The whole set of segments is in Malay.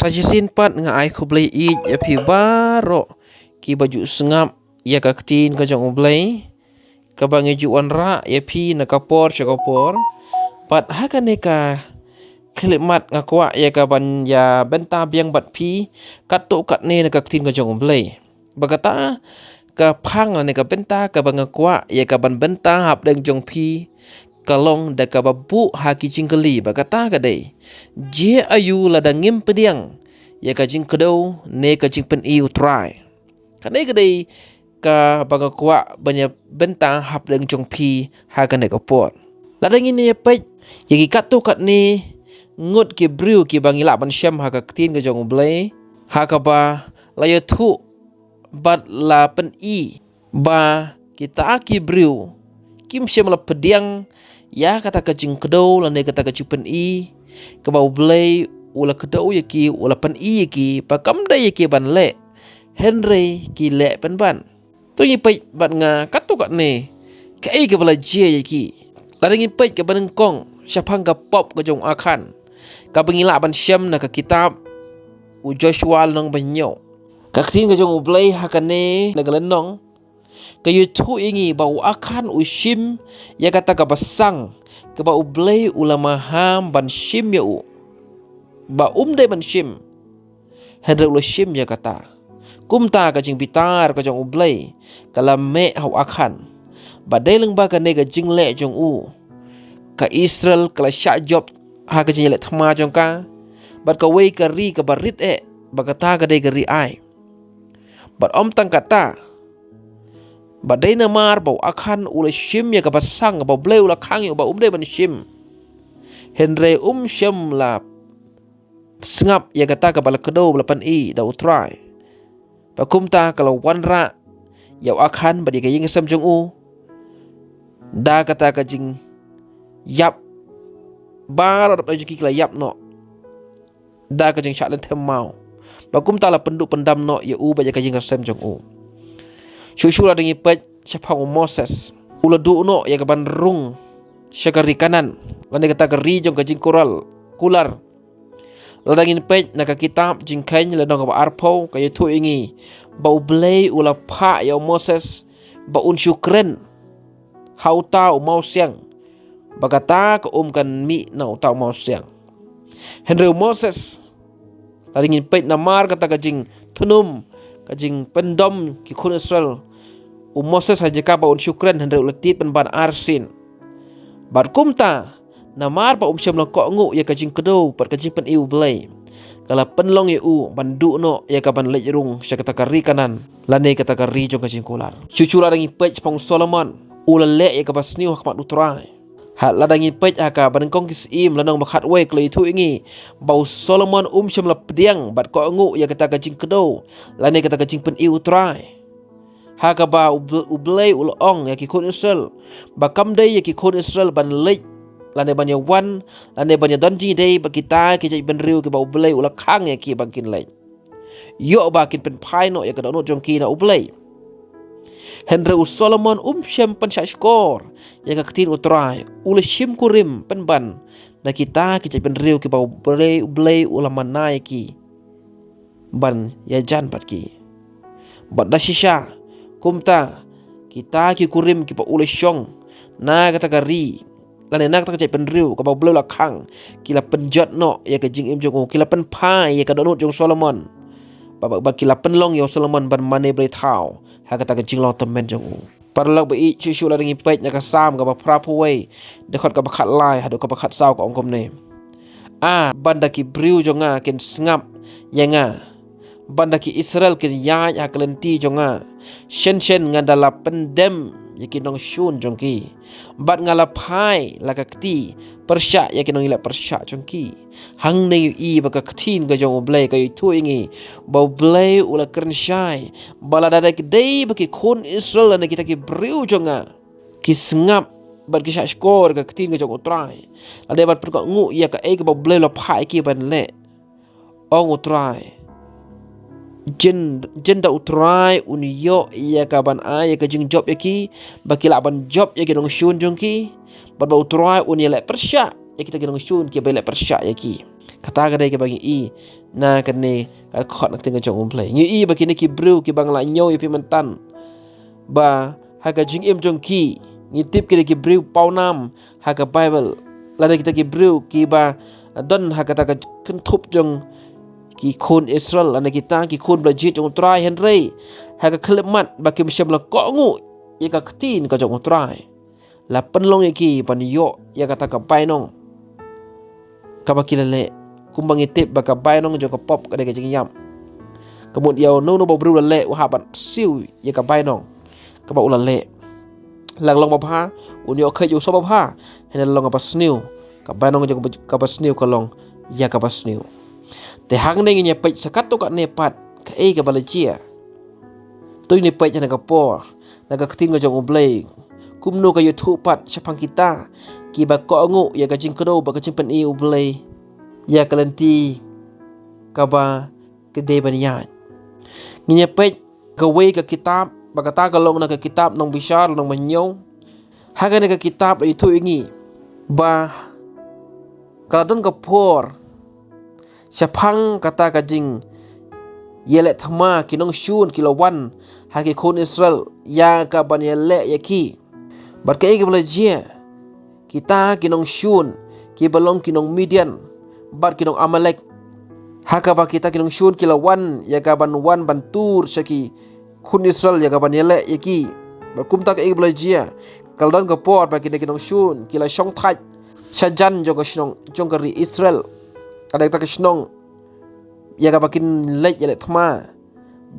saja sinpat nga ai khu blai I ya phi baro ki baju sengap ya ka ktin ka jong blai ka bangi juan ra ya phi na kapor chakapor pat ha ka ne ka khlimat nga kwa ya ka ban ya benta biang bat phi kat to kat ne na ka ktin ka jong blai bagata ka phang ne ka benta ka banga kwa ya ka ban benta hap deng jong phi kalong da ka babu ha ki jingkeli bagata ka dei je ayu la da ngim pediang ya ka jing kedo ne ka jing pen iu try ka ne ka dei ka banga kwa banya benta hap deng jong phi ha ka ne ka pot la deng ini pe ya ki kat tu kat ne ngut ki briu ki bangi la ban syam ha ka tin ka jong blai ha ka ba la ya thu bat la pen I ba kita ki briu kim syam la pediang ya kata ka jing kedo la ne kata ka jing pen I ka bau blai ula kedo ya ki ula pen I ki pa kam dai ki ban le Henry ki le pen ban tu ni pe bat nga kat tu kat ne ka ai ka bala je ya ki la ding pe ka ban kong syapang ka pop ka jong akan ka bangila ban syam na ka kitab u Joshua nang banyo ka tin ka jong blai ha ka ne na galenong ka yu thu ingi bau akan ushim ya kata ka basang ka bau blai ulama ham ban shim ya u ba de ban shim hadra ula shim ya kata kumta ka jing bitar ka jong blai kala me hau akan ba dai leng ba ka ne ka jing le jong u ka Israel kala sha job ha ka jing le thma jong ka bat ka wei ka ri ka barit ba kata ka dai ka ri ai bat om tang kata badai na mar bau akan ula shim ya ka basang bau blai ula khang ya ba dai ban shim Henry syam la sengap ya kata ka bala kedo bala pan I da utrai pa kumta kalau wanra ya akan badi ka ying sam jong u da kata ka jing yap bar da jiki kala yap no da ka jing sha len them mau pa kumta la penduk pendam no ya u ba ka jing sam jong u Shushu la dengi pej syapang Moses ula du no ya kaban rung syakari kanan lani kata keri jong kajing kular la dengin pej naka kitab jing kain la dong ka arpo ka tu ingi bau blai ula pha ya Moses ba un syukren hauta mau siang bagata ka kan mi na uta mau siang Henry Moses la dengin pej namar kata kajing tunum kajing pendom ki khun Israel Moses haja ka ba un syukran Henry uletit pen ban arsin bar kumta namar pa syam ko ngu ya kajing kedo par kajing pen iu blai kala penlong ya u bandu no ya ka ban lejrung sya kata kari kanan lane kata kari jong kajing kular cucula dangi pej pong Solomon ula le ya ka basniu hakmat utrai hat ladangi pej aka banengkong kisim lanang bakhat we klei thu ingi bau Solomon syam la pediang bat ko ngu ya kata kajing kedo lane kata kajing pen iu utrai haka ba ublay ulong ya ki khon Israel ba kam dai ya ki khon Israel ban lej lane banya wan lane banya donji dai ba kita ki jai ban riu ki ba ublay ula khang ya ki bangkin lej yo ba kin pen pai no ya ka no jong ki na ublay Henry Solomon syam pen skor ya ka ktin utrai ula shim kurim pen ban na kita ki jai ban riu ki ba ublay ula manai ki ban ya jan pat ki bat da shisha kumta kita ki kurim ki pa ule syong na kata kari lane nak tak jai penriu ka ba blau la khang kila penjot no ya ka jing im jong kila pen pai ya ka donut jong Solomon ba kila penlong yo Solomon ban mane bre thau ha kata ka jing long temen jong parlak ba I chu la ringi pej na ka sam ka ba prapu we de khot ka ba khat lai ha do ka ba khat saw ka ongkom ne banda ki briu jonga ken sngap yanga banda ki Israel ken yaaj haklenti jonga shen ngadala pendem yakin nong shun jongki bat ngala phai laka kti persya yakin nong ila persya jongki hang ne I baka ktin ga jong blai ka tu ingi bau blai ula kernshai bala dada ki dei baki khon Israel na kita ki briu jonga ki sngap bat ki skor ka ktin ga jong utrai ade bat per ko ngu ya ka bau blai la phai ki ban le ong utrai jenda utrai uniyo ya kaban ya ka jing job yaki bakila ban job yaki dong shun jongki ba utrai unia le persya ya kita dong shun ki bele persya yaki Kata kadai ke bagi i na kene kal khot nak tengah jong play. Ngi i bagi ni ki bru ki bang la nyo pi mentan. Ba haga jing im jong ki ngitip ki bru pau nam haga Bible. Lada kita ki bru ki ba don haga ta kan thup jong ki khun Israel ana kita ki khun blajit jong trai Henry haga klemat bagi msyam la ko ngu ye ka ktin ka jong trai. La penlong ye ki pan yo ya kata ka pai nong. Ka bakilale kumbang itip baka bai nong jo ka pop ka de jing yam. Kemudian no no bru le wa ban siu ye ka bai nong. Ka ba ulale. Lang long ba pha unyo khe yu so ba pha hen long ba sniu ka bai nong jo ka ba sniu ka long ya ka ba sniu. Te hang ne nya pech sakat to ka ne pat ka e ka balajia. Tôi ni pech na ka por na ka kting ka jong oblay. Kumno ka YouTube pat sapang kita ki ba ko ngu ya ka jing kdo ba ka jing pen i oblay. Ya kalenti kaba kede baniyan. Nginyapet gawe ka kitab bagata galong na ka kitab nong bishar nong manyaw. Haga na ka kitab ay ito ingi. Ba kaladon ka por sapang kata ka jing yelet thama kinong shun kilawan hagi khun Israel ya ka banyele yaki. Barkai ka belajia kita kinong shun ki balong kinong Midian bar kinong Amalek haka ba kita kinong shun kilawan ya ka ban wan bantur saki khun Israel ya ka ban yele yaki berkum tak e belajia kaldan ka por ba kita kinong shun kila shong thaj sajan jo ka shnong jong ka ri Israel kada ta ka shnong ya ka bakin lek yele thma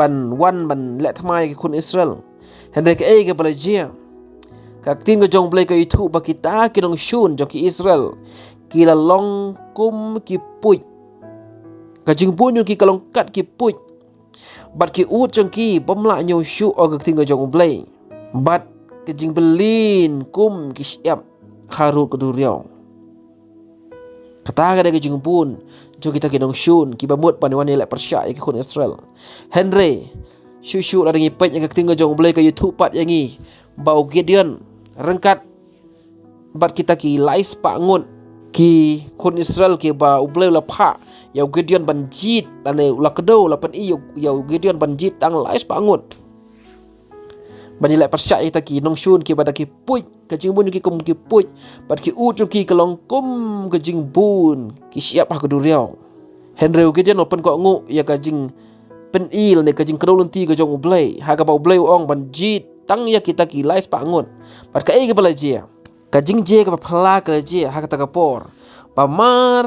ban wan ban le thma ya khun Israel hende ka e ka belajia ka tin ka jong blai ka itu ba kita kinong shun jo ki Israel kila long kum ki puj ka jing punyo ki kalong kat ki puj bat ki ut jong ki pamla nyo shu o ka ting ka jong blai bat ka jing belin kum ki siap kharut ka duriao kata ka de jing pun jo kita kinong shun ki bamut panwan le persya ki khun Israel Henry shu la ngi pej ka ting ka jong blai ka YouTube pat yangi bau Gideon rengkat bat kita ki lais pa ngun ki khun Israel ki ba ubleu la pha ya Gideon banjit ane ula kedo la pen i ya Gideon banjit tang lais pangut bani la persya ita ki nong shun ki bada ki puj ka jing bun ki kum ki puj bat ki ut ki kalong kum ka jing bun ki siap ha keduriau Henry Gideon open ko ngu ya ka jing pen i ne ka jing kedo lenti ka jong ublei ha ka ba ublei ong banjit tang ya kita ki lais pangut bat ka e ka balajia ka jing je ka phala ka je ha ka ta ka por pamar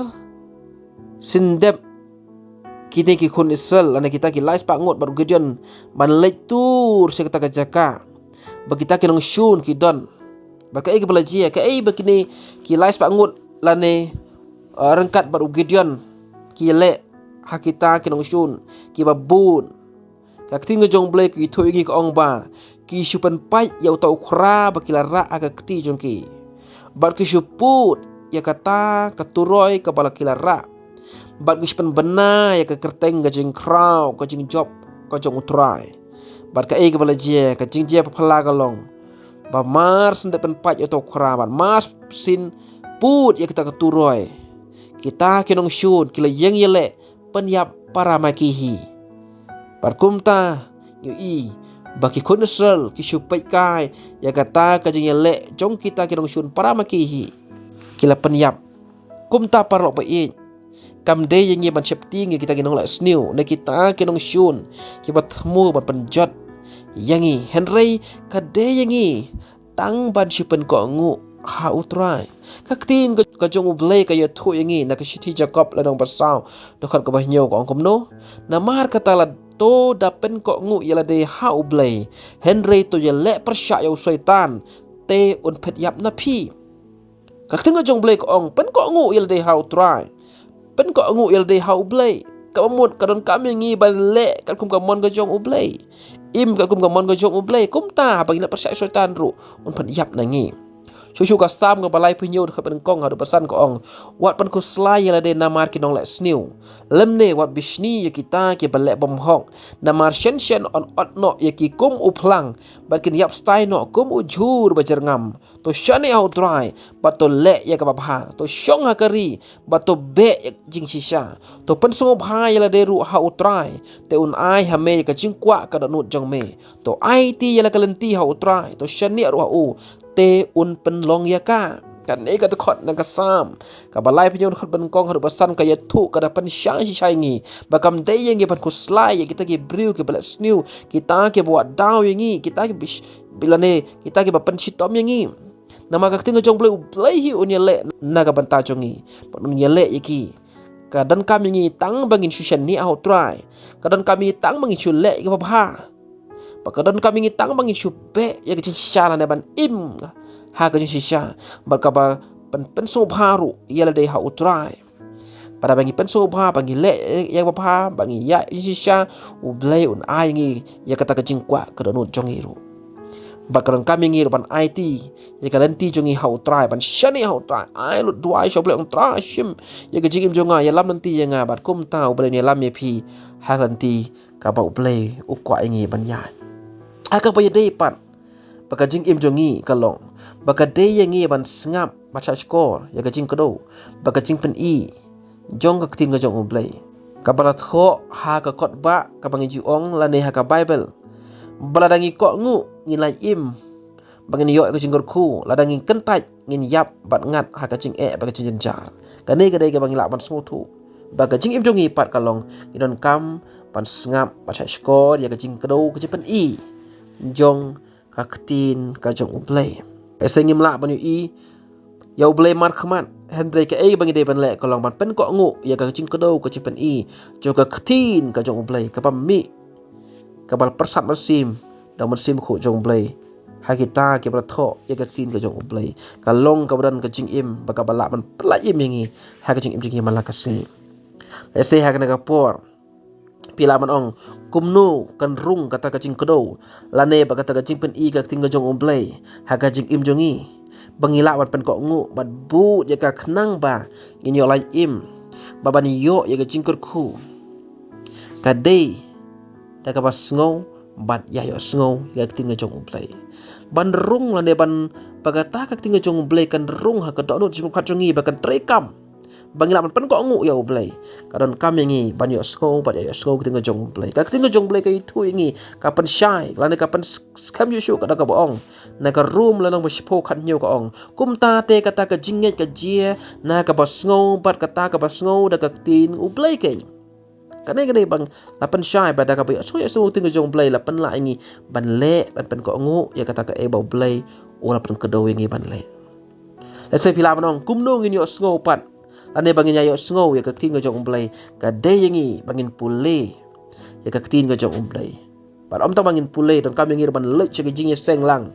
sindep kini ki khun Israel ane kita ki lais pangut baru Gideon ban lektur se kita ka jaka ba kita ki nong shun ki don ba ka e ka balajia ka e ba kini ki lais pangut lane rengkat baru Gideon ki le ha kita ki nong shun ki ba bun ka ting jong blai ki thoi ki ong ba ki supan pai ya tau khra ba ki la ra aga kti jong ki bar ki suput ya kata keturoi kepala kilara bat ki supan bena ya ka kerteng ka jing krau ka jing job ka jong utrai bat ka e ka balajia ka jing je phala ka long ba mar sende pen pai ya tau khra ban mas sin put ya kita keturoi kita kinong shun kila yeng yele penyap para makihi parkumta yu i baki khun Israel ki supai kai ya kata ka jing yele jong kita kinong shun para makihi kila penyap kumta parlok ba i kam de yang ban septi ngi kita kinong la sniu ne kita kinong shun ki bat mu ban penjot yangi Henry ka de yangi tang ban sipen ko ngu ha utrai ka tin ka jong ublei ka ya thu yangi na ka sithi Jacob la dong basau dokhat ka bahnyo ko komno na mar kata la to dapen ko ngu yala de ha ublei Henry to ya le persya ya syaitan te un phet yap na phi ka tin ka jong blei ko ong pen ko ngu yala de ha utrai pen ko ngu yala de ha ublei ka mut ka don kami ngi ban le ka kum ka mon ka jong ublei im ka kum ka mon ka jong ublei kum ta bagi na persya syaitan ru un phet yap na ngi Shushu ka sam ka balai pinyo ka pen kong hadu pesan ko ong wat pen ku slai la de namar ki nong le snew lemne wat bishni ya kita ki balek bom hok namar shen on ot no ya ki kum uplang bakin yap stai no kum ujur bajar ngam to shani au dry but to le ya ka babha to shong ha kari but to be ya jing shisha to pen so bha ya la de ru ha utrai te un ai ha me ka jing kwa ka da nut jong me to ai ti ya la kalenti ha utrai to shani ru ha u te un pen long ya ka kan ni ka khot na ka sam ka balai pinyo khot ben kong hadu pasan ka ya thu ka da pen shang shi shai ngi bakam dei yang pan ku slai ya kita ki brew ki bala snew kita ki buat daw yang ngi kita ki bila ne kita ki pen sitom yang ngi nama ka tinga jong blai hi un ya le na ka banta jong ngi pan ya le ki kadan kami ngi tang bangin shushan ni au try kadan kami tang bangin chule ki ba Pagkadan kami ngitang mangi syube ya kecing syara na ban im ha kecing sya barkaba penso baru ya ladai ha utrai pada bangi penso ba bangi le ya ba bangi ya sya ublai un ai ngi ya kata kecing kwa kedonu jongiru barkadan kami ngi ban IT ya kalanti jongi ha utrai ban syani ha utrai ai lu dua syoble un trashim ya kecing im jonga ya lam nanti ya nga bat kum tau ublai ni lam ya pi ha kanti ka ba ublai ukwa ngi ban ya akan paya day pan baka jing im jongi kalong baka day yang ngi ban sngap baca skor ya ka jing kado baka jing pen I jong ka tin ka jong umplay ka balat ho ha ka kot ba ka bangi ju ong la ne ha ka bible baladangi ko ngu ngin lai im bangin yo ka jing ku ladangi kentai ngin yap bat ngat ha ka jing baka jing jar ka ne ka day ka bangi la ban smo tu baka jing im jongi pat kalong idon kam ban sngap baca skor ya ka jing kado ka jing pen I jong ka ketin ka jong ublay esengi mla banyu I ya ublay mar khmat hendrei ka bangi de ban le kolong ban pen ko ngu ya ka ching kodo ka chipen I jong ka ketin ka jong ublay ka pami ka bal persat masim da masim khu jong ublay ha kita ke bratho ya ka ketin ka jong ublay ka long ka badan ka jing im ba ka bala ban pla im yangi ha ka jing im jing mala ka se ese ha ka na ka por pila man ong kumnu kan rung kata kacing kedo lane ba kata kacing pen I ka ting jong umplay ha kacing im jongi bangila ban pen ko ngu bat bu ya ka khnang ba in yo lai im ba ban yo ya kacing ku ka dei ta ka bas ngo bat ya yo ngo ya ting jong umplay ban rung lane ban ba kata ka ting jong umplay kan rung ha ka do no jing khat jongi ba kan trekam bangila man pen ko ngu ya ublay kadon kam ngi ban yo sko ba yo sko tinga jong ublay ka tinga jong ublay ka itu ngi ka pen shai lan ka pen skam yu shu ka ka boong na ka room lan ba shpo khat nyu ka ong kum ta te ka ta ka jinget ka jie na ka ba ngo bat ka ta ka ba ngo da ka tin ublay ke kanai bang la pen shai ba da ka ba so so tinga jong ublay la pen la ngi ban le ban pen ko ngu ya ka ta ka ba ublay o la pen ka do ngi ban le la se pila manong kum no ngi yo ngo pat ane bangin ya yo ngo ya ka tin ka jong umplay ka de yangi bangin pule ya ka tin ka jong umplay par om ta bangin pule don kami ngir ban le chege jing seng lang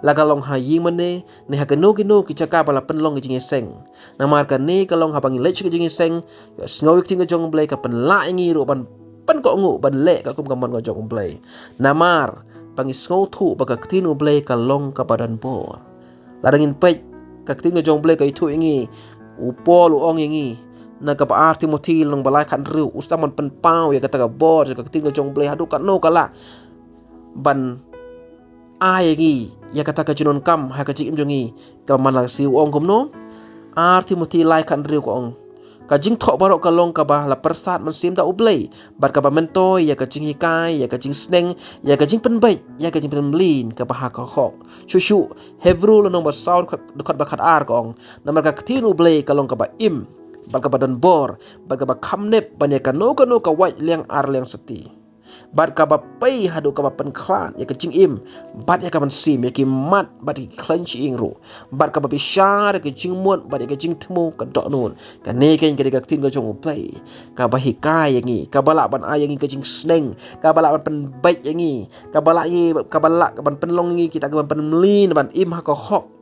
la ka long ha ying mane ne ha ka no ki chaka bala pen long jing seng na mar ka ne ka long ha bangin le chege jing seng yo ngo tin ka jong umplay ka pen la ngi ro ban pen ko ngu ban le ka kum ka man ka jong umplay na mar bangin ngo thu ba ka tin umplay ka long ka badan bo la dangin pe ka tin ka jong umplay ka itu ngi upol ong yangi na ka pa Timothy long balai kan riu ustaman pen pau ya kata ka bor ka tinggal jong blay hadu kan no kala ban yangi ya kata ka jinon kam ha ka jim jongi ka man la siu ong kom no Timothy lai kan riu ko ong ka jing tho barok ka long ka ba la persat man sim da ublay bat ka ba mentoy ya ka jing hikai ya ka jing sneng ya ka jing pen bai ya ka jing pen mlin ka ba ha ka khok shushu hevru lo nong ba saud khat ba khat ar ko ong namar ka tin ublay ka long ka ba im ba ka badan bor ba ka ba khamnep ba ne ka no ka wai liang ar liang seti bat ka ba pai hadu ka ba pen klan ya ka jing im bat ya ka ban sim ya ki mat bat ki clench ing ru bat ka ba bishar ka jing mon bat ya ka jing tmu ka do nun ka ne ken ka ka tin ka jong play ka ba hikai yangi ka bala ban ay yangi ka jing sneng ka bala ban pen bait yangi ka bala ka ban pen long yangi kita ka ban pen mlin ban im ha ka hok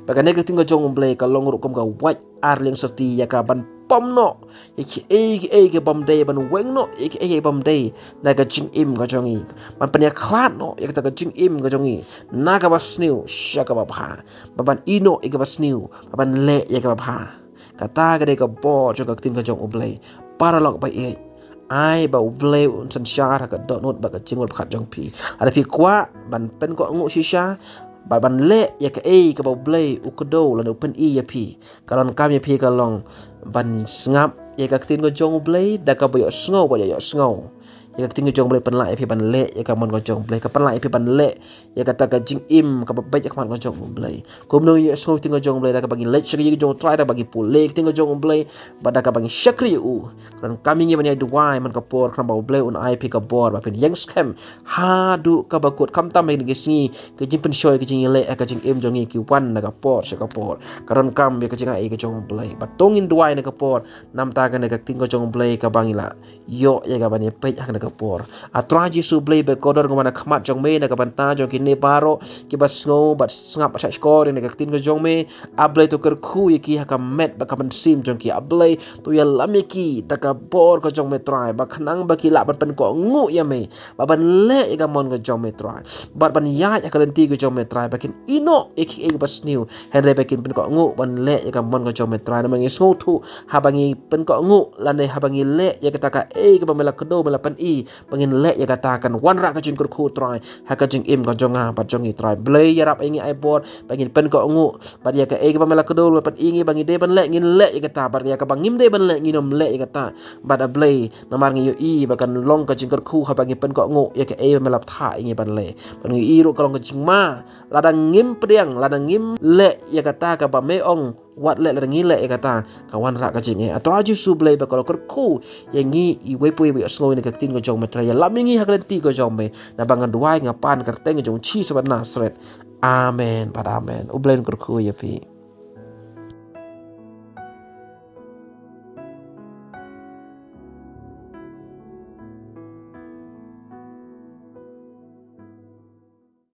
Bagaimana ketinggal jong umplay ka long ru kom ka white ar liang seti ya ka ban bom no ke bom day ban weng no ke bom day na ka jing im ka jongi ban panya klat no ka ta ka jing im ka jongi na ka bas new shaka ba pha ban ino ka bas new ban le ka ba pha kata ka de ka bo cho ka tin ka jong ublay para lok ba ai ba ublay un san sha ka dot not ba ka jingol khat jong pi ada pi kwa ban pen ko ngu shisha ban le ka ka ba ublay ukdo la no pen ya pi kalon kam ya pi kalong ban ngap ka tin ko jong ublay da ka ba yo sngo ba yo sngo ka tin ko jong ublay pen la pi ban le ka mon ko jong ublay ka pen la pi ban le ka ta ka jing im ka ba ba ka mon ko jong ublay kum no yo sngo tin ko jong ublay da ka bagi le chri jong try da bagi pulek tin ko jong ublay ba da ka bagi shakri u kan kami ngi ban ya duwai man ka por kan ba ublay un ai pi ka bor ba pen yang scam ha du ka ba kut kam tam mai ngi singi ka jing pen shoy ka jing le ka jing im jong ki wan na ka por sha ka por karon kam ya ka jing ai ka jong ublay ba tongin duwai na ka por nam ta ka na ka tin ko jong ublay ka bangila yo ya ka ban ya pe ha na ka por atra ji su blay be kodor ngana khmat jong me na ka ban ta jong ki ne baro ki ba sngo ba ngap sa skor na ka tin ko jong me ablay to ker khu ya ki ha ka met ba ka ban sim jong ki ablay to ya lami ki ta ka por ko jong me try ba khnang ba ki la ban pen ko ngu ya me ba ban le ya ka mon ko jong me try ba ban ya ya ka len ti ko jong me try ba kin ino ek ba sniu henre ba kin pen ko ngu ban le ya ka mon ko jong me try na mangi sngo thu ha bangi pen ko ngu la ne ha bangi le ya ka ta ka ka ba mela kdo mela pen bangin le ya ka ta kan wan ra ka jing kur khu try ha ka jing im ka jonga ba jongi try blay ya rap ingi ai bor bangin pen ko ngu ba ya ka ba mela kdo mela pen ingi bangi de ban le ngin le ya ka ta ba ya ka bangim de ban le nginom le ya ka ta ba da blay na mar ngi yo ba kan long ka jing kur khu ha bangi pen ko ngu ya ka ba mela tha ingi ban le ban ngi ro ka long ka jing ma la da ngim priang la da ngim le ya ka ta ka ba me ong wat le la da ngi le ya ka ta ka wan ra ka jing atra ju su blay ba ko kur khu ya ngi I we pui bi slow ni ka tin ko jong me tra ya lamingi ha kan ti ko jong me na bangan duai ngapan ka teng jong chi saban nasret amen pada amen ublen kur khu ya pi